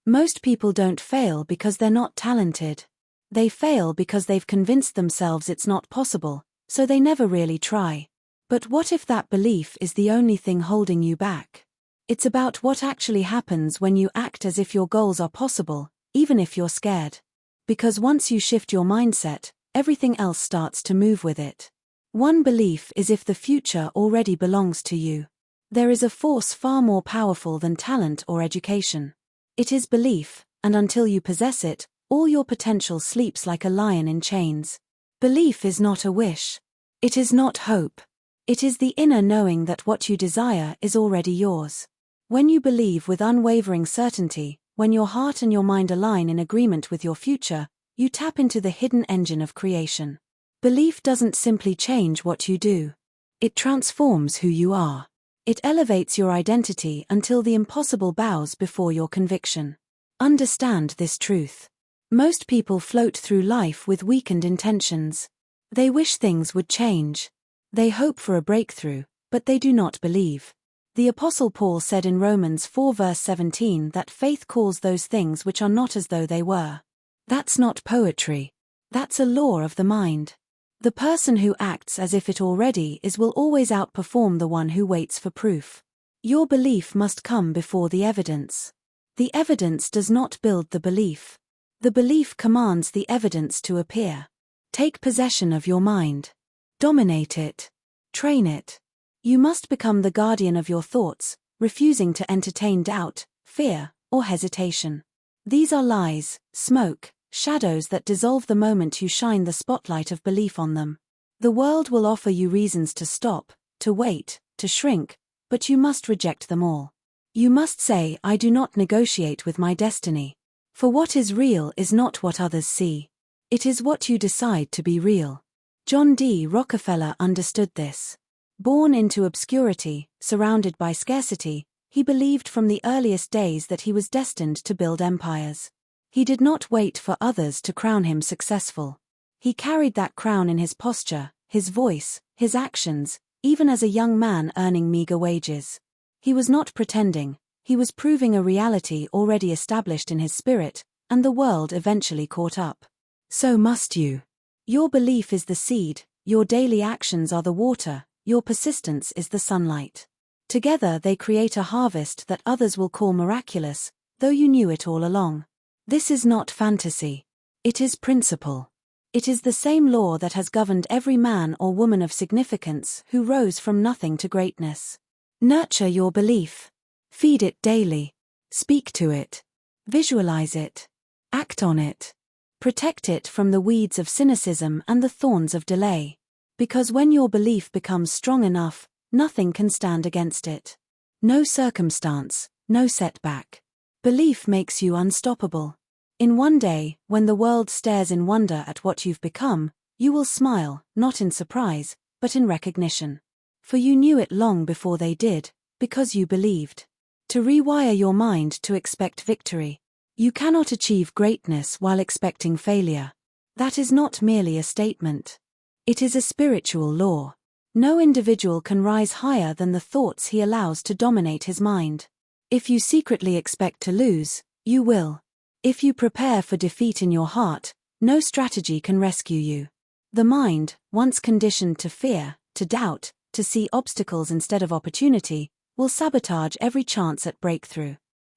Most people don't fail because they're not talented. They fail because they've convinced themselves it's not possible, so they never really try. But what if that belief is the only thing holding you back? It's about what actually happens when you act as if your goals are possible, even if you're scared. Because once you shift your mindset, everything else starts to move with it. One belief is if the future already belongs to you. There is a force far more powerful than talent or education. It is belief, and until you possess it, all your potential sleeps like a lion in chains. Belief is not a wish. It is not hope. It is the inner knowing that what you desire is already yours. When you believe with unwavering certainty, when your heart and your mind align in agreement with your future, you tap into the hidden engine of creation. Belief doesn't simply change what you do. It transforms who you are. It elevates your identity until the impossible bows before your conviction. Understand this truth. Most people float through life with weakened intentions. They wish things would change. They hope for a breakthrough, but they do not believe. The Apostle Paul said in Romans 4 verse 17 that faith calls those things which are not as though they were. That's not poetry. That's a law of the mind. The person who acts as if it already is will always outperform the one who waits for proof. Your belief must come before the evidence. The evidence does not build the belief. The belief commands the evidence to appear. Take possession of your mind. Dominate it. Train it. You must become the guardian of your thoughts, refusing to entertain doubt, fear, or hesitation. These are lies, smoke, shadows that dissolve the moment you shine the spotlight of belief on them. The world will offer you reasons to stop, to wait, to shrink, but you must reject them all. You must say, I do not negotiate with my destiny. For what is real is not what others see. It is what you decide to be real. John D. Rockefeller understood this. Born into obscurity, surrounded by scarcity, he believed from the earliest days that he was destined to build empires. He did not wait for others to crown him successful. He carried that crown in his posture, his voice, his actions, even as a young man earning meager wages. He was not pretending, he was proving a reality already established in his spirit, and the world eventually caught up. So must you. Your belief is the seed, your daily actions are the water, your persistence is the sunlight. Together they create a harvest that others will call miraculous, though you knew it all along. This is not fantasy. It is principle. It is the same law that has governed every man or woman of significance who rose from nothing to greatness. Nurture your belief. Feed it daily. Speak to it. Visualize it. Act on it. Protect it from the weeds of cynicism and the thorns of delay. Because when your belief becomes strong enough, nothing can stand against it. No circumstance, no setback. Belief makes you unstoppable. In one day, when the world stares in wonder at what you've become, you will smile, not in surprise, but in recognition. For you knew it long before they did, because you believed. To rewire your mind to expect victory. You cannot achieve greatness while expecting failure. That is not merely a statement. It is a spiritual law. No individual can rise higher than the thoughts he allows to dominate his mind. If you secretly expect to lose, you will. If you prepare for defeat in your heart, no strategy can rescue you. The mind, once conditioned to fear, to doubt, to see obstacles instead of opportunity, will sabotage every chance at breakthrough.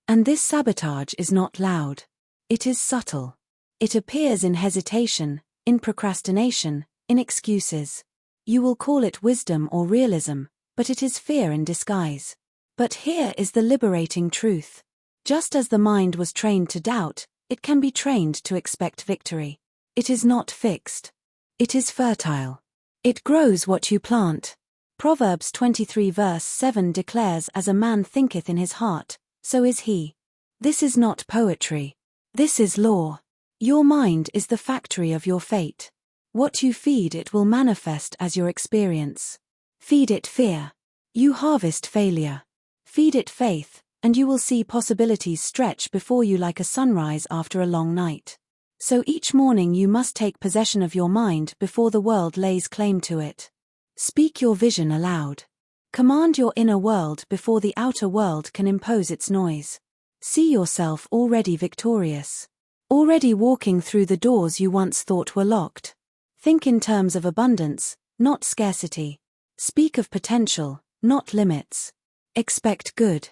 And this sabotage is not loud. It is subtle. It appears in hesitation, in procrastination, in excuses. You will call it wisdom or realism, but it is fear in disguise. But here is the liberating truth. Just as the mind was trained to doubt, it can be trained to expect victory. It is not fixed. It is fertile. It grows what you plant. Proverbs 23 verse 7 declares, as a man thinketh in his heart, so is he. This is not poetry. This is law. Your mind is the factory of your fate. What you feed it will manifest as your experience. Feed it fear. You harvest failure. Feed it faith, and you will see possibilities stretch before you like a sunrise after a long night. So each morning you must take possession of your mind before the world lays claim to it. Speak your vision aloud. Command your inner world before the outer world can impose its noise. See yourself already victorious. Already walking through the doors you once thought were locked. Think in terms of abundance, not scarcity. Speak of potential, not limits. Expect good.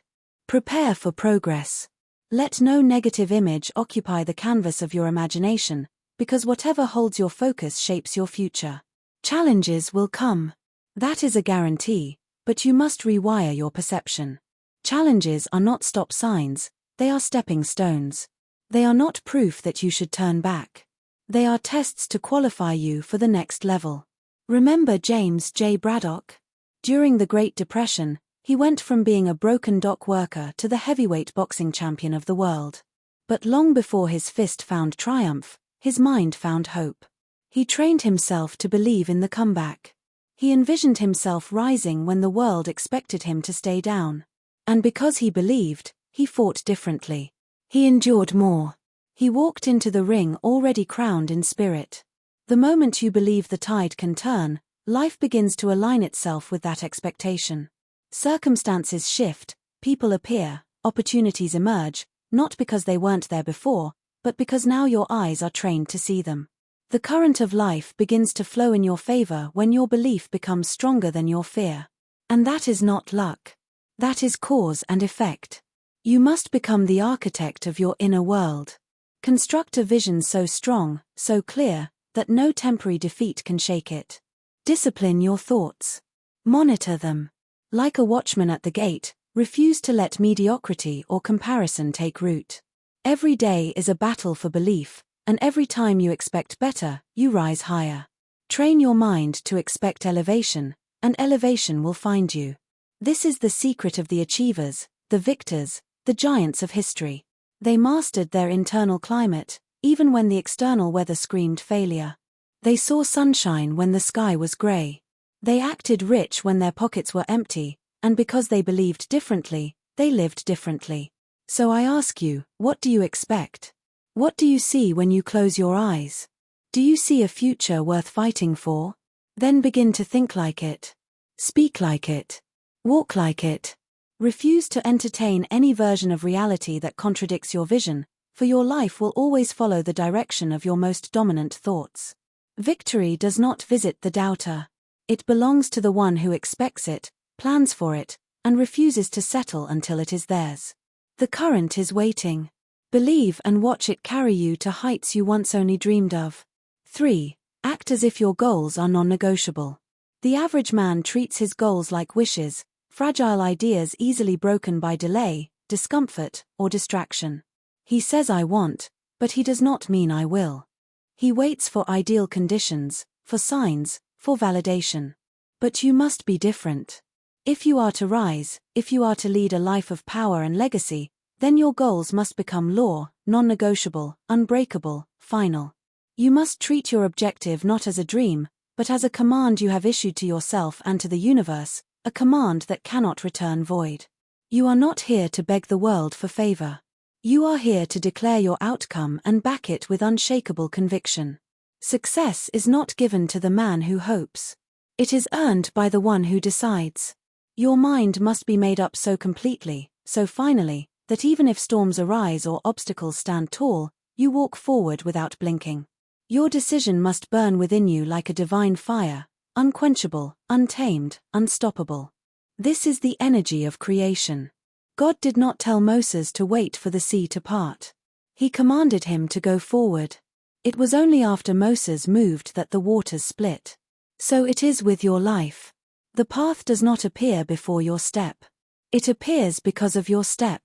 Prepare for progress. Let no negative image occupy the canvas of your imagination, because whatever holds your focus shapes your future. Challenges will come. That is a guarantee, but you must rewire your perception. Challenges are not stop signs, they are stepping stones. They are not proof that you should turn back. They are tests to qualify you for the next level. Remember James J. Braddock? During the Great Depression, he went from being a broken dock worker to the heavyweight boxing champion of the world. But long before his fist found triumph, his mind found hope. He trained himself to believe in the comeback. He envisioned himself rising when the world expected him to stay down. And because he believed, he fought differently. He endured more. He walked into the ring already crowned in spirit. The moment you believe the tide can turn, life begins to align itself with that expectation. Circumstances shift, people appear, opportunities emerge, not because they weren't there before, but because now your eyes are trained to see them. The current of life begins to flow in your favor when your belief becomes stronger than your fear. And that is not luck. That is cause and effect. You must become the architect of your inner world. Construct a vision so strong, so clear, that no temporary defeat can shake it. Discipline your thoughts. Monitor them. Like a watchman at the gate, refuse to let mediocrity or comparison take root. Every day is a battle for belief, and every time you expect better, you rise higher. Train your mind to expect elevation, and elevation will find you. This is the secret of the achievers, the victors, the giants of history. They mastered their internal climate, even when the external weather screamed failure. They saw sunshine when the sky was grey. They acted rich when their pockets were empty, and because they believed differently, they lived differently. So I ask you, what do you expect? What do you see when you close your eyes? Do you see a future worth fighting for? Then begin to think like it. Speak like it. Walk like it. Refuse to entertain any version of reality that contradicts your vision, for your life will always follow the direction of your most dominant thoughts. Victory does not visit the doubter. It belongs to the one who expects it, plans for it, and refuses to settle until it is theirs. The current is waiting. Believe and watch it carry you to heights you once only dreamed of. 3. Act as if your goals are non-negotiable. The average man treats his goals like wishes, fragile ideas easily broken by delay, discomfort, or distraction. He says I want, but he does not mean I will. He waits for ideal conditions, for signs, for validation. But you must be different. If you are to rise, if you are to lead a life of power and legacy, then your goals must become law, non-negotiable, unbreakable, final. You must treat your objective not as a dream, but as a command you have issued to yourself and to the universe, a command that cannot return void. You are not here to beg the world for favor. You are here to declare your outcome and back it with unshakable conviction. Success is not given to the man who hopes. It is earned by the one who decides. Your mind must be made up so completely, so finally, that even if storms arise or obstacles stand tall, you walk forward without blinking. Your decision must burn within you like a divine fire, unquenchable, untamed, unstoppable. This is the energy of creation. God did not tell Moses to wait for the sea to part. He commanded him to go forward. It was only after Moses moved that the waters split. So it is with your life. The path does not appear before your step. It appears because of your step.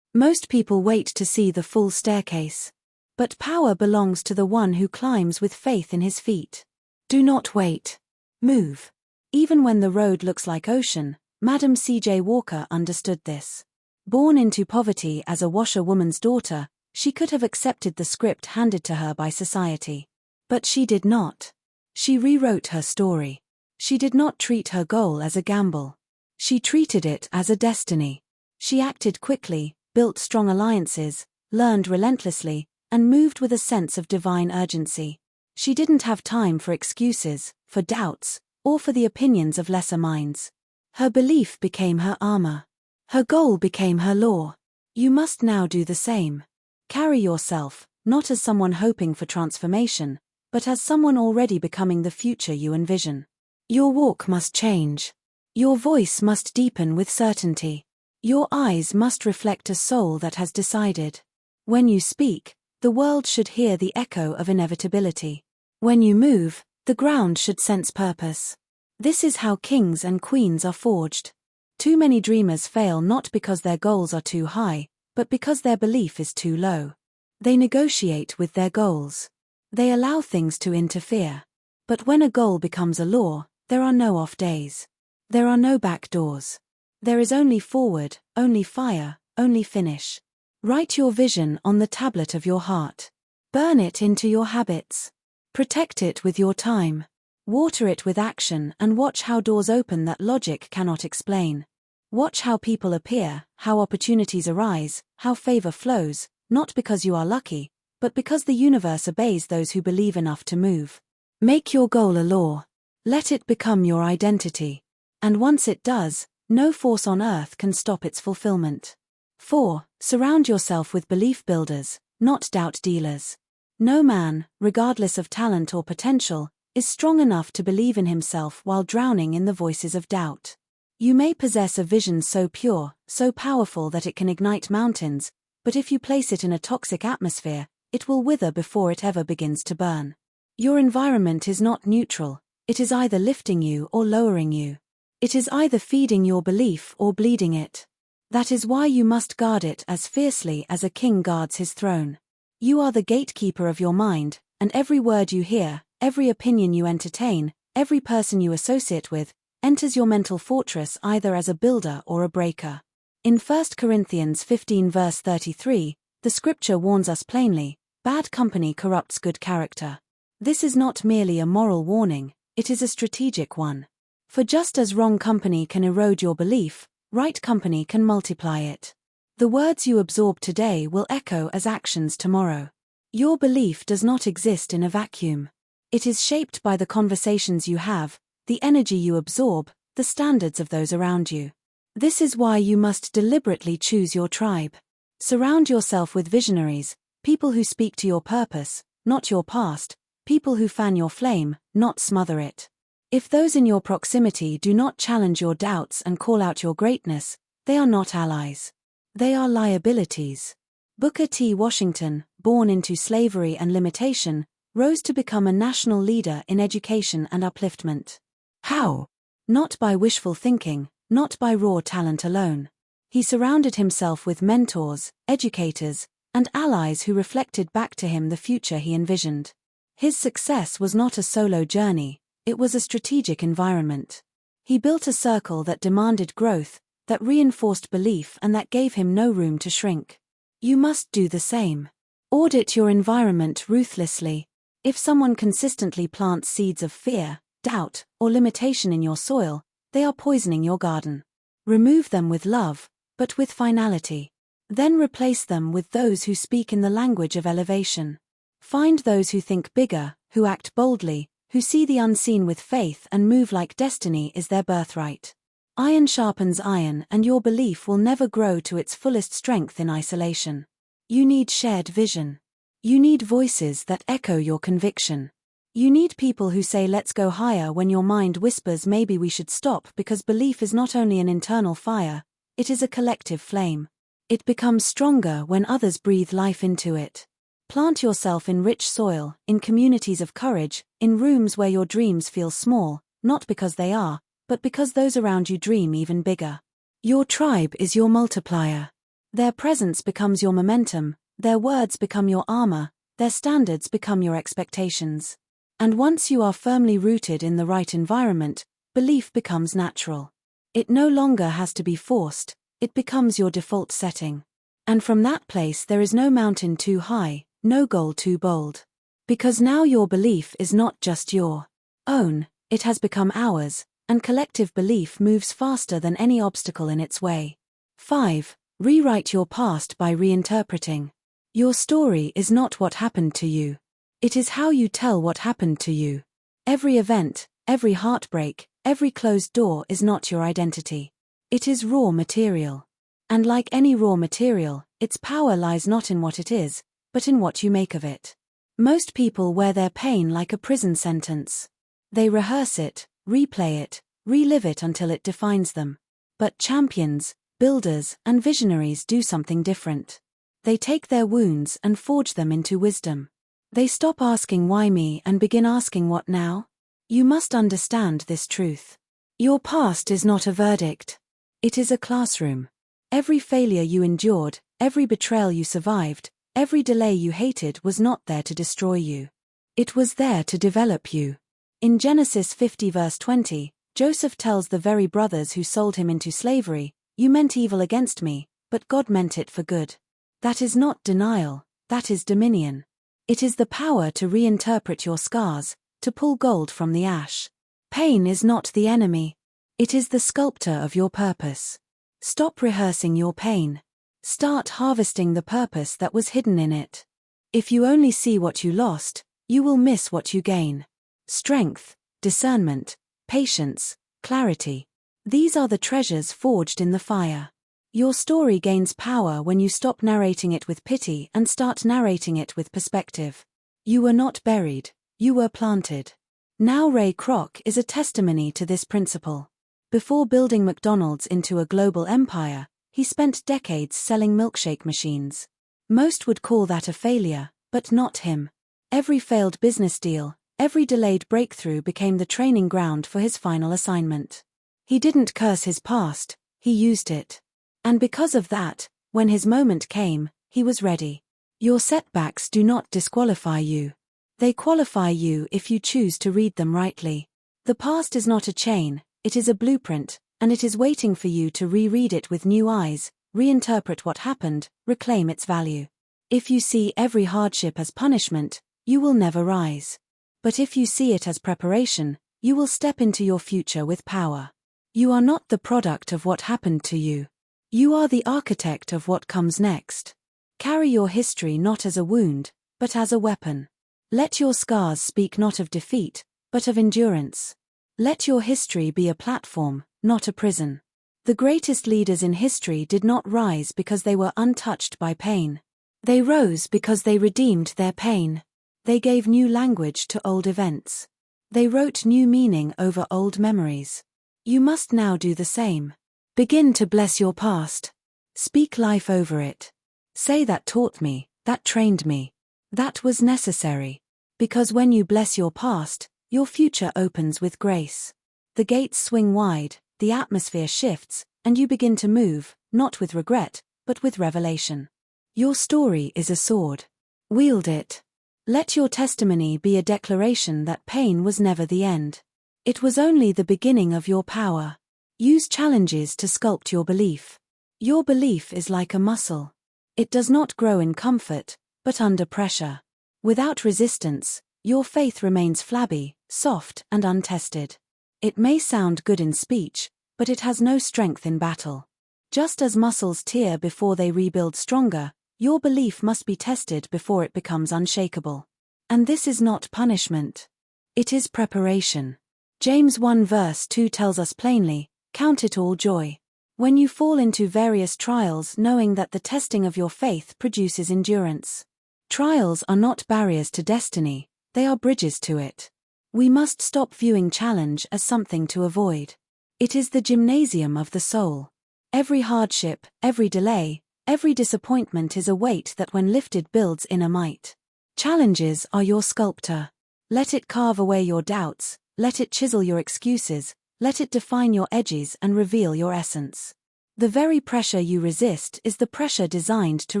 Most people wait to see the full staircase. But power belongs to the one who climbs with faith in his feet. Do not wait. Move. Even when the road looks like ocean, Madam C.J. Walker understood this. Born into poverty as a washerwoman's daughter, she could have accepted the script handed to her by society. But she did not. She rewrote her story. She did not treat her goal as a gamble. She treated it as a destiny. She acted quickly, built strong alliances, learned relentlessly, and moved with a sense of divine urgency. She didn't have time for excuses, for doubts, or for the opinions of lesser minds. Her belief became her armor. Her goal became her law. You must now do the same. Carry yourself, not as someone hoping for transformation, but as someone already becoming the future you envision. Your walk must change. Your voice must deepen with certainty. Your eyes must reflect a soul that has decided. When you speak, the world should hear the echo of inevitability. When you move, the ground should sense purpose. This is how kings and queens are forged. Too many dreamers fail not because their goals are too high, but because their belief is too low. They negotiate with their goals. They allow things to interfere. But when a goal becomes a law, there are no off days. There are no back doors. There is only forward, only fire, only finish. Write your vision on the tablet of your heart. Burn it into your habits. Protect it with your time. Water it with action and watch how doors open that logic cannot explain. Watch how people appear, how opportunities arise, how favor flows, not because you are lucky, but because the universe obeys those who believe enough to move. Make your goal a law. Let it become your identity. And once it does, no force on earth can stop its fulfillment. 4. Surround yourself with belief builders, not doubt dealers. No man, regardless of talent or potential, is strong enough to believe in himself while drowning in the voices of doubt. You may possess a vision so pure, so powerful that it can ignite mountains, but if you place it in a toxic atmosphere, it will wither before it ever begins to burn. Your environment is not neutral, it is either lifting you or lowering you. It is either feeding your belief or bleeding it. That is why you must guard it as fiercely as a king guards his throne. You are the gatekeeper of your mind, and every word you hear, every opinion you entertain, every person you associate with, enters your mental fortress either as a builder or a breaker. In 1 Corinthians 15 verse 33, the scripture warns us plainly, bad company corrupts good character. This is not merely a moral warning, it is a strategic one. For just as wrong company can erode your belief, right company can multiply it. The words you absorb today will echo as actions tomorrow. Your belief does not exist in a vacuum. It is shaped by the conversations you have, the energy you absorb, the standards of those around you. This is why you must deliberately choose your tribe. Surround yourself with visionaries, people who speak to your purpose, not your past, people who fan your flame, not smother it. If those in your proximity do not challenge your doubts and call out your greatness, they are not allies. They are liabilities. Booker T. Washington, born into slavery and limitation, rose to become a national leader in education and upliftment. How? Not by wishful thinking, not by raw talent alone. He surrounded himself with mentors, educators, and allies who reflected back to him the future he envisioned. His success was not a solo journey, it was a strategic environment. He built a circle that demanded growth, that reinforced belief and that gave him no room to shrink. You must do the same. Audit your environment ruthlessly. If someone consistently plants seeds of fear, doubt, or limitation in your soil, they are poisoning your garden. Remove them with love, but with finality. Then replace them with those who speak in the language of elevation. Find those who think bigger, who act boldly, who see the unseen with faith and move like destiny is their birthright. Iron sharpens iron, and your belief will never grow to its fullest strength in isolation. You need shared vision. You need voices that echo your conviction. You need people who say let's go higher when your mind whispers maybe we should stop, because belief is not only an internal fire, it is a collective flame. It becomes stronger when others breathe life into it. Plant yourself in rich soil, in communities of courage, in rooms where your dreams feel small, not because they are, but because those around you dream even bigger. Your tribe is your multiplier. Their presence becomes your momentum, their words become your armor, their standards become your expectations. And once you are firmly rooted in the right environment, belief becomes natural. It no longer has to be forced, it becomes your default setting. And from that place there is no mountain too high, no goal too bold. Because now your belief is not just your own, it has become ours, and collective belief moves faster than any obstacle in its way. 5. Rewrite your past by reinterpreting. Your story is not what happened to you. It is how you tell what happened to you. Every event, every heartbreak, every closed door is not your identity. It is raw material. And like any raw material, its power lies not in what it is, but in what you make of it. Most people wear their pain like a prison sentence. They rehearse it, replay it, relive it until it defines them. But champions, builders, and visionaries do something different. They take their wounds and forge them into wisdom. They stop asking why me and begin asking what now? You must understand this truth. Your past is not a verdict. It is a classroom. Every failure you endured, every betrayal you survived, every delay you hated was not there to destroy you. It was there to develop you. In Genesis 50 verse 20, Joseph tells the very brothers who sold him into slavery, "You meant evil against me, but God meant it for good." That is not denial, that is dominion. It is the power to reinterpret your scars, to pull gold from the ash. Pain is not the enemy. It is the sculptor of your purpose. Stop rehearsing your pain. Start harvesting the purpose that was hidden in it. If you only see what you lost, you will miss what you gain. Strength, discernment, patience, clarity. These are the treasures forged in the fire. Your story gains power when you stop narrating it with pity and start narrating it with perspective. You were not buried, you were planted. Now Ray Kroc is a testimony to this principle. Before building McDonald's into a global empire, he spent decades selling milkshake machines. Most would call that a failure, but not him. Every failed business deal, every delayed breakthrough became the training ground for his final assignment. He didn't curse his past, he used it. And because of that, when his moment came, he was ready. Your setbacks do not disqualify you. They qualify you if you choose to read them rightly. The past is not a chain, it is a blueprint, and it is waiting for you to reread it with new eyes, reinterpret what happened, reclaim its value. If you see every hardship as punishment, you will never rise. But if you see it as preparation, you will step into your future with power. You are not the product of what happened to you. You are the architect of what comes next. Carry your history not as a wound, but as a weapon. Let your scars speak not of defeat, but of endurance. Let your history be a platform, not a prison. The greatest leaders in history did not rise because they were untouched by pain. They rose because they redeemed their pain. They gave new language to old events. They wrote new meaning over old memories. You must now do the same. Begin to bless your past. Speak life over it. Say that taught me, that trained me. That was necessary. Because when you bless your past, your future opens with grace. The gates swing wide, the atmosphere shifts, and you begin to move, not with regret, but with revelation. Your story is a sword. Wield it. Let your testimony be a declaration that pain was never the end. It was only the beginning of your power. Use challenges to sculpt your belief. Your belief is like a muscle. It does not grow in comfort, but under pressure. Without resistance, your faith remains flabby, soft, and untested. It may sound good in speech, but it has no strength in battle. Just as muscles tear before they rebuild stronger, your belief must be tested before it becomes unshakable. And this is not punishment. It is preparation. James 1 verse 2 tells us plainly, "Count it all joy when you fall into various trials, knowing that the testing of your faith produces endurance." Trials are not barriers to destiny, they are bridges to it. We must stop viewing challenge as something to avoid. It is the gymnasium of the soul. Every hardship, every delay, every disappointment is a weight that when lifted builds inner might. Challenges are your sculptor. Let it carve away your doubts, let it chisel your excuses, let it define your edges and reveal your essence. The very pressure you resist is the pressure designed to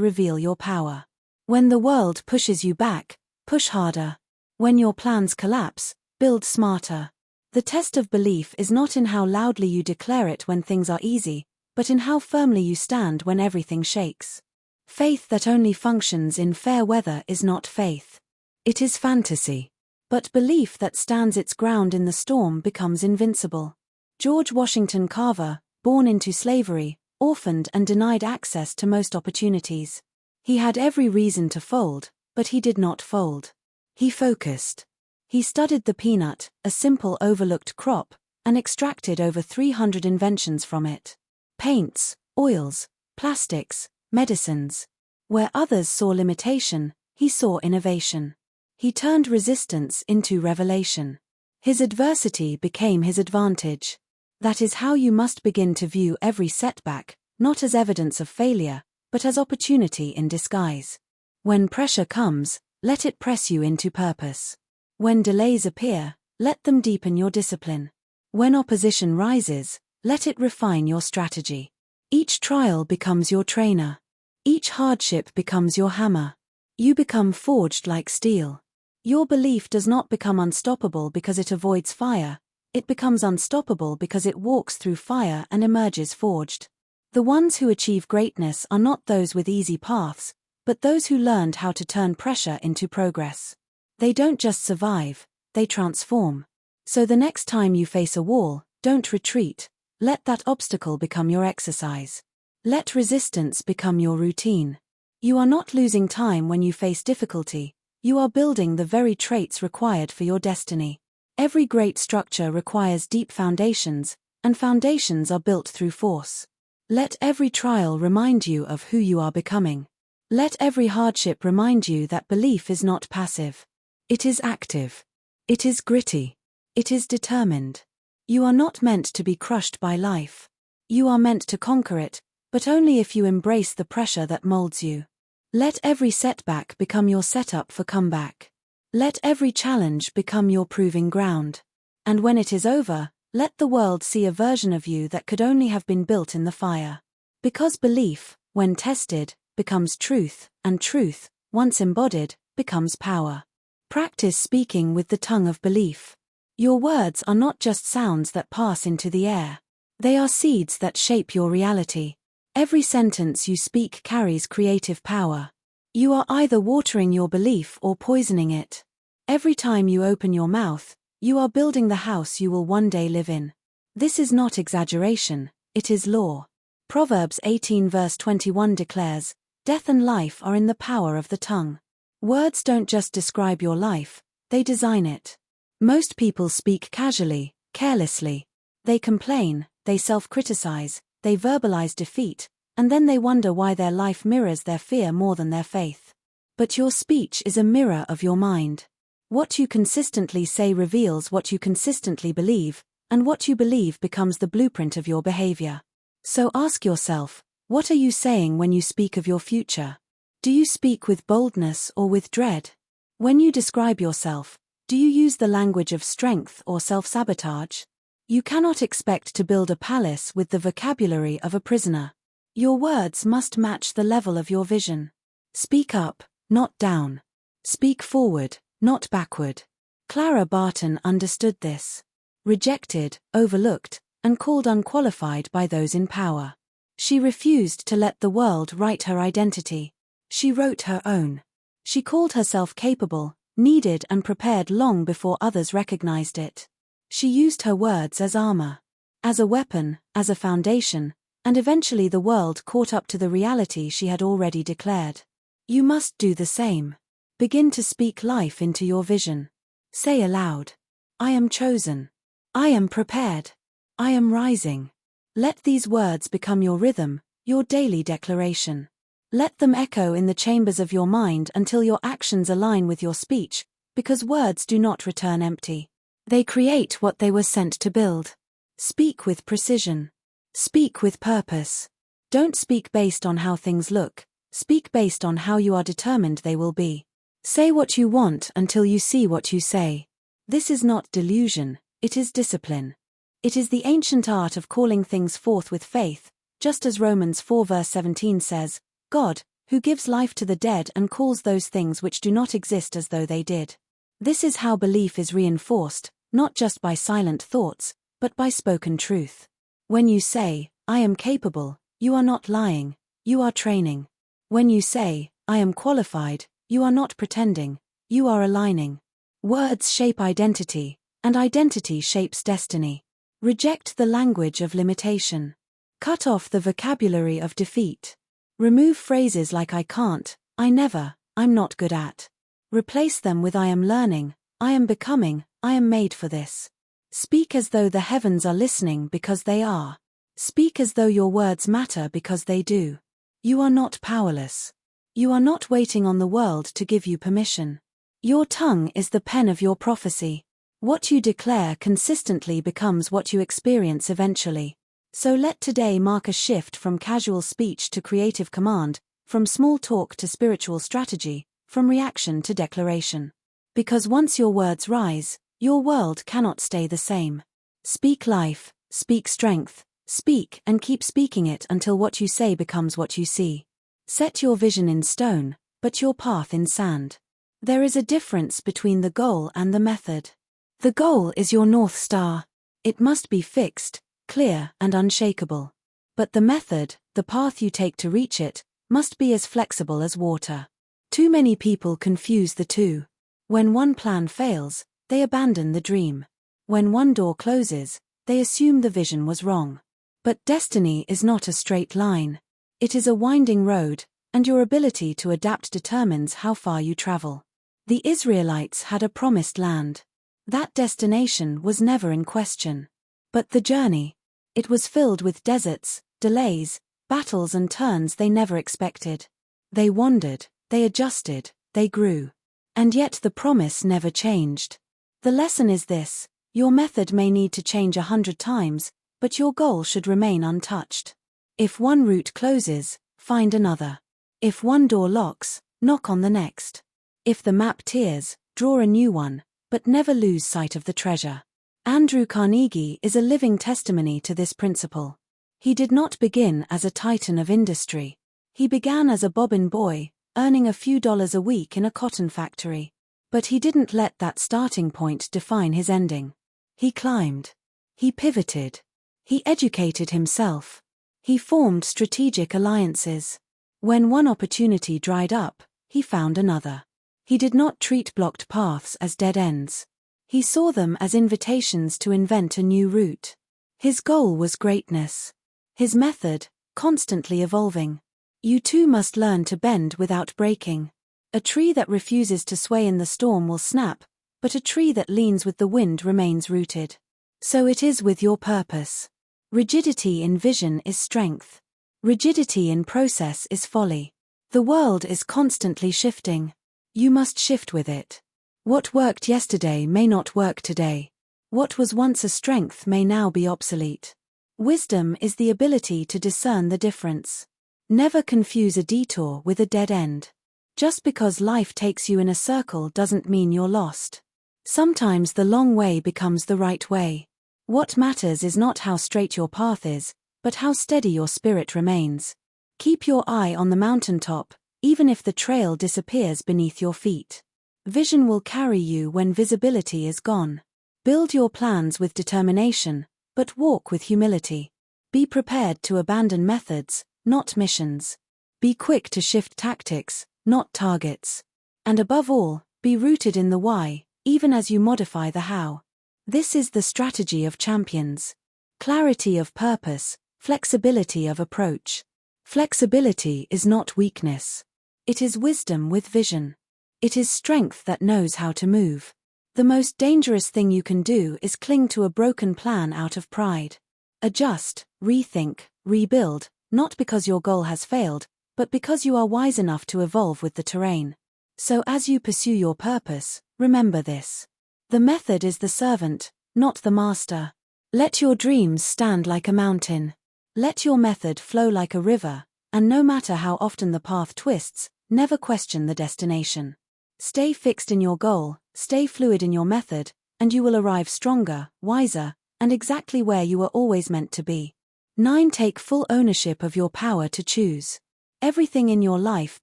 reveal your power. When the world pushes you back, push harder. When your plans collapse, build smarter. The test of belief is not in how loudly you declare it when things are easy, but in how firmly you stand when everything shakes. Faith that only functions in fair weather is not faith. It is fantasy. But belief that stands its ground in the storm becomes invincible. George Washington Carver, born into slavery, orphaned and denied access to most opportunities. He had every reason to fold, but he did not fold. He focused. He studied the peanut, a simple overlooked crop, and extracted over 300 inventions from it. Paints, oils, plastics, medicines. Where others saw limitation, he saw innovation. He turned resistance into revelation. His adversity became his advantage. That is how you must begin to view every setback, not as evidence of failure, but as opportunity in disguise. When pressure comes, let it press you into purpose. When delays appear, let them deepen your discipline. When opposition rises, let it refine your strategy. Each trial becomes your trainer. Each hardship becomes your hammer. You become forged like steel. Your belief does not become unstoppable because it avoids fire. It becomes unstoppable because it walks through fire and emerges forged. The ones who achieve greatness are not those with easy paths, but those who learned how to turn pressure into progress. They don't just survive, they transform. So the next time you face a wall, don't retreat. Let that obstacle become your exercise. Let resistance become your routine. You are not losing time when you face difficulty. You are building the very traits required for your destiny. Every great structure requires deep foundations, and foundations are built through force. Let every trial remind you of who you are becoming. Let every hardship remind you that belief is not passive. It is active. It is gritty. It is determined. You are not meant to be crushed by life. You are meant to conquer it, but only if you embrace the pressure that molds you. Let every setback become your setup for comeback. Let every challenge become your proving ground. And when it is over, let the world see a version of you that could only have been built in the fire. Because belief, when tested, becomes truth, and truth, once embodied, becomes power. Practice speaking with the tongue of belief. Your words are not just sounds that pass into the air. They are seeds that shape your reality. Every sentence you speak carries creative power. You are either watering your belief or poisoning it. Every time you open your mouth, you are building the house you will one day live in. This is not exaggeration, it is law. Proverbs 18 verse 21 declares, "Death and life are in the power of the tongue." Words don't just describe your life, they design it. Most people speak casually, carelessly. They complain, they self-criticize, they verbalize defeat, and then they wonder why their life mirrors their fear more than their faith. But your speech is a mirror of your mind. What you consistently say reveals what you consistently believe, and what you believe becomes the blueprint of your behavior. So ask yourself, what are you saying when you speak of your future? Do you speak with boldness or with dread? When you describe yourself, do you use the language of strength or self-sabotage? You cannot expect to build a palace with the vocabulary of a prisoner. Your words must match the level of your vision. Speak up, not down. Speak forward, not backward. Clara Barton understood this. Rejected, overlooked, and called unqualified by those in power. She refused to let the world write her identity. She wrote her own. She called herself capable, needed and prepared long before others recognized it. She used her words as armor, as a weapon, as a foundation, and eventually the world caught up to the reality she had already declared. You must do the same. Begin to speak life into your vision. Say aloud, "I am chosen. I am prepared. I am rising." Let these words become your rhythm, your daily declaration. Let them echo in the chambers of your mind until your actions align with your speech, because words do not return empty. They create what they were sent to build. Speak with precision. Speak with purpose. Don't speak based on how things look, speak based on how you are determined they will be. Say what you want until you see what you say. This is not delusion, it is discipline. It is the ancient art of calling things forth with faith, just as Romans 4 verse 17 says, "God, who gives life to the dead and calls those things which do not exist as though they did." This is how belief is reinforced, not just by silent thoughts, but by spoken truth. When you say, "I am capable," you are not lying, you are training. When you say, "I am qualified," you are not pretending, you are aligning. Words shape identity, and identity shapes destiny. Reject the language of limitation. Cut off the vocabulary of defeat. Remove phrases like "I can't," "I never," "I'm not good at." Replace them with "I am learning," "I am becoming," "I am made for this." Speak as though the heavens are listening because they are. Speak as though your words matter because they do. You are not powerless. You are not waiting on the world to give you permission. Your tongue is the pen of your prophecy. What you declare consistently becomes what you experience eventually. So let today mark a shift from casual speech to creative command, from small talk to spiritual strategy, from reaction to declaration. Because once your words rise, your world cannot stay the same. Speak life, speak strength, speak and keep speaking it until what you say becomes what you see. Set your vision in stone, but your path in sand. There is a difference between the goal and the method. The goal is your North Star. It must be fixed, clear, and unshakable. But the method, the path you take to reach it, must be as flexible as water. Too many people confuse the two. When one plan fails, they abandon the dream. When one door closes, they assume the vision was wrong. But destiny is not a straight line. It is a winding road, and your ability to adapt determines how far you travel. The Israelites had a promised land. That destination was never in question. But the journey, it was filled with deserts, delays, battles and turns they never expected. They wandered, they adjusted, they grew. And yet the promise never changed. The lesson is this: your method may need to change 100 times, but your goal should remain untouched. If one route closes, find another. If one door locks, knock on the next. If the map tears, draw a new one, but never lose sight of the treasure. Andrew Carnegie is a living testimony to this principle. He did not begin as a titan of industry. He began as a bobbin boy, earning a few dollars a week in a cotton factory. But he didn't let that starting point define his ending. He climbed. He pivoted. He educated himself. He formed strategic alliances. When one opportunity dried up, he found another. He did not treat blocked paths as dead ends. He saw them as invitations to invent a new route. His goal was greatness. His method, constantly evolving. You too must learn to bend without breaking. A tree that refuses to sway in the storm will snap, but a tree that leans with the wind remains rooted. So it is with your purpose. Rigidity in vision is strength. Rigidity in process is folly. The world is constantly shifting. You must shift with it. What worked yesterday may not work today. What was once a strength may now be obsolete. Wisdom is the ability to discern the difference. Never confuse a detour with a dead end. Just because life takes you in a circle doesn't mean you're lost. Sometimes the long way becomes the right way. What matters is not how straight your path is, but how steady your spirit remains. Keep your eye on the mountaintop, even if the trail disappears beneath your feet. Vision will carry you when visibility is gone. Build your plans with determination, but walk with humility. Be prepared to abandon methods, not missions. Be quick to shift tactics, not targets. And above all, be rooted in the why, even as you modify the how. This is the strategy of champions. Clarity of purpose, flexibility of approach. Flexibility is not weakness. It is wisdom with vision. It is strength that knows how to move. The most dangerous thing you can do is cling to a broken plan out of pride. Adjust, rethink, rebuild, not because your goal has failed, but because you are wise enough to evolve with the terrain. So as you pursue your purpose, remember this. The method is the servant, not the master. Let your dreams stand like a mountain. Let your method flow like a river, and no matter how often the path twists, never question the destination. Stay fixed in your goal, stay fluid in your method, and you will arrive stronger, wiser, and exactly where you were always meant to be. 9. Take full ownership of your power to choose. Everything in your life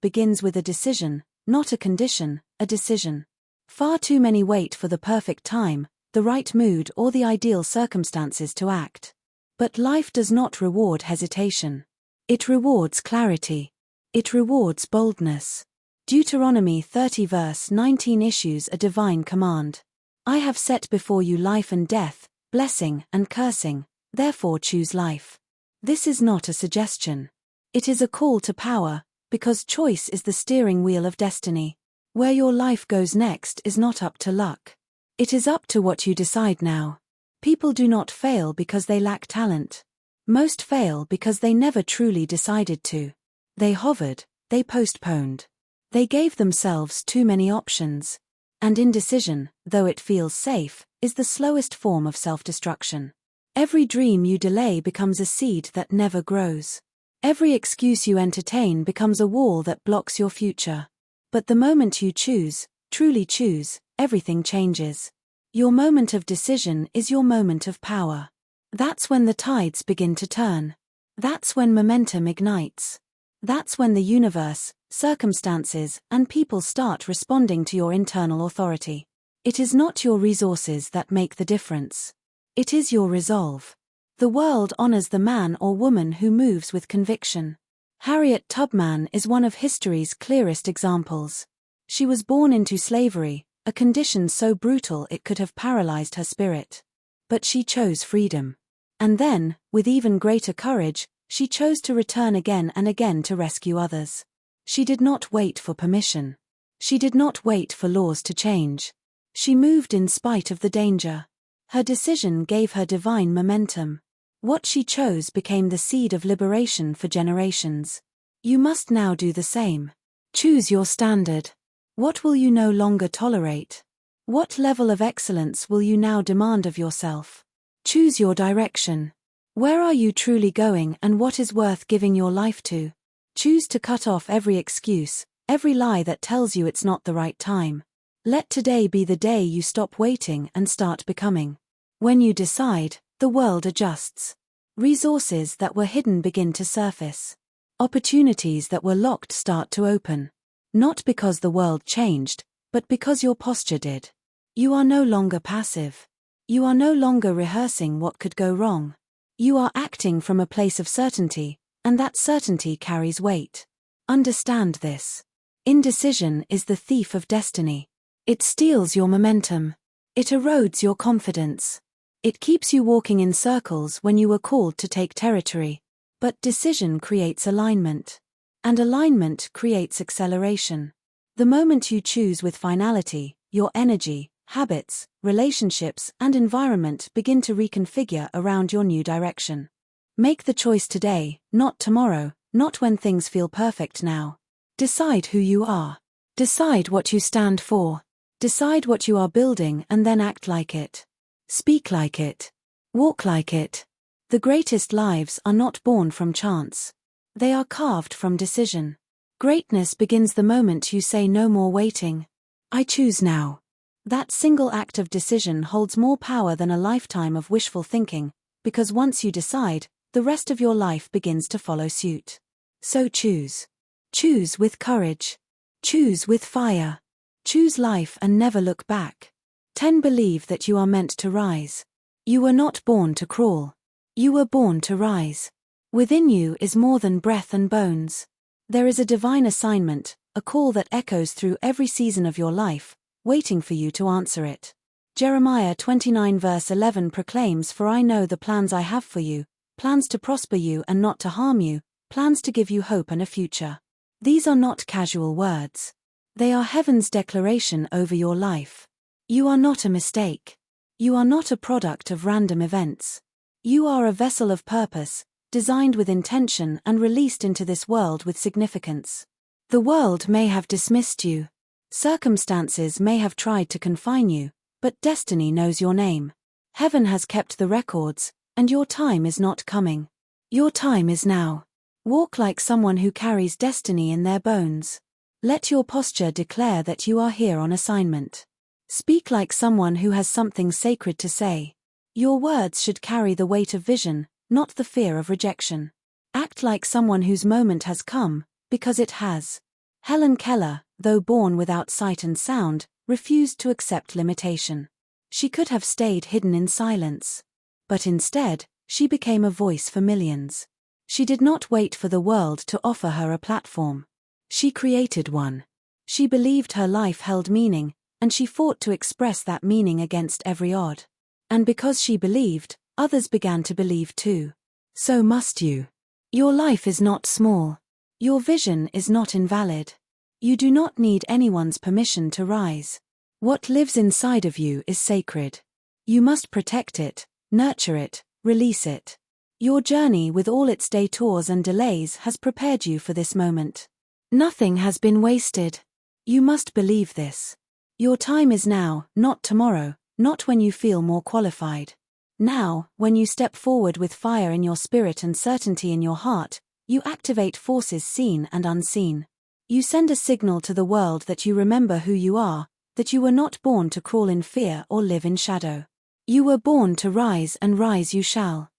begins with a decision, not a condition, a decision. Far too many wait for the perfect time, the right mood or the ideal circumstances to act. But life does not reward hesitation. It rewards clarity. It rewards boldness. Deuteronomy 30 verse 19 issues a divine command. I have set before you life and death, blessing and cursing, therefore choose life. This is not a suggestion. It is a call to power, because choice is the steering wheel of destiny. Where your life goes next is not up to luck. It is up to what you decide now. People do not fail because they lack talent. Most fail because they never truly decided to. They hovered, they postponed. They gave themselves too many options. And indecision, though it feels safe, is the slowest form of self-destruction. Every dream you delay becomes a seed that never grows. Every excuse you entertain becomes a wall that blocks your future. But the moment you choose, truly choose, everything changes. Your moment of decision is your moment of power. That's when the tides begin to turn. That's when momentum ignites. That's when the universe, circumstances, and people start responding to your internal authority. It is not your resources that make the difference. It is your resolve. The world honors the man or woman who moves with conviction. Harriet Tubman is one of history's clearest examples. She was born into slavery, a condition so brutal it could have paralyzed her spirit. But she chose freedom. And then, with even greater courage, she chose to return again and again to rescue others. She did not wait for permission. She did not wait for laws to change. She moved in spite of the danger. Her decision gave her divine momentum. What she chose became the seed of liberation for generations. You must now do the same. Choose your standard. What will you no longer tolerate? What level of excellence will you now demand of yourself? Choose your direction. Where are you truly going and what is worth giving your life to? Choose to cut off every excuse, every lie that tells you it's not the right time. Let today be the day you stop waiting and start becoming. When you decide, the world adjusts. Resources that were hidden begin to surface. Opportunities that were locked start to open. Not because the world changed, but because your posture did. You are no longer passive. You are no longer rehearsing what could go wrong. You are acting from a place of certainty, and that certainty carries weight. Understand this. Indecision is the thief of destiny. It steals your momentum. It erodes your confidence. It keeps you walking in circles when you were called to take territory. But decision creates alignment. And alignment creates acceleration. The moment you choose with finality, your energy, habits, relationships, and environment begin to reconfigure around your new direction. Make the choice today, not tomorrow, not when things feel perfect now. Decide who you are. Decide what you stand for. Decide what you are building and then act like it. Speak like it. Walk like it. The greatest lives are not born from chance. They are carved from decision. Greatness begins the moment you say no more waiting. I choose now. That single act of decision holds more power than a lifetime of wishful thinking, because once you decide, the rest of your life begins to follow suit. So choose. Choose with courage. Choose with fire. Choose life and never look back. 10. Believe that you are meant to rise. You were not born to crawl. You were born to rise. Within you is more than breath and bones. There is a divine assignment, a call that echoes through every season of your life, waiting for you to answer it. Jeremiah 29 verse 11 proclaims, "For I know the plans I have for you, plans to prosper you and not to harm you, plans to give you hope and a future." These are not casual words. They are heaven's declaration over your life. You are not a mistake. You are not a product of random events. You are a vessel of purpose, designed with intention and released into this world with significance. The world may have dismissed you. Circumstances may have tried to confine you, but destiny knows your name. Heaven has kept the records, and your time is not coming. Your time is now. Walk like someone who carries destiny in their bones. Let your posture declare that you are here on assignment. Speak like someone who has something sacred to say. Your words should carry the weight of vision, not the fear of rejection. Act like someone whose moment has come, because it has. Helen Keller, though born without sight and sound, refused to accept limitation. She could have stayed hidden in silence. But instead, she became a voice for millions. She did not wait for the world to offer her a platform. She created one. She believed her life held meaning, and she fought to express that meaning against every odd. And because she believed, others began to believe too. So must you. Your life is not small. Your vision is not invalid. You do not need anyone's permission to rise. What lives inside of you is sacred. You must protect it, nurture it, release it. Your journey with all its detours and delays has prepared you for this moment. Nothing has been wasted. You must believe this. Your time is now, not tomorrow, not when you feel more qualified. Now, when you step forward with fire in your spirit and certainty in your heart, you activate forces seen and unseen. You send a signal to the world that you remember who you are, that you were not born to crawl in fear or live in shadow. You were born to rise, and rise you shall.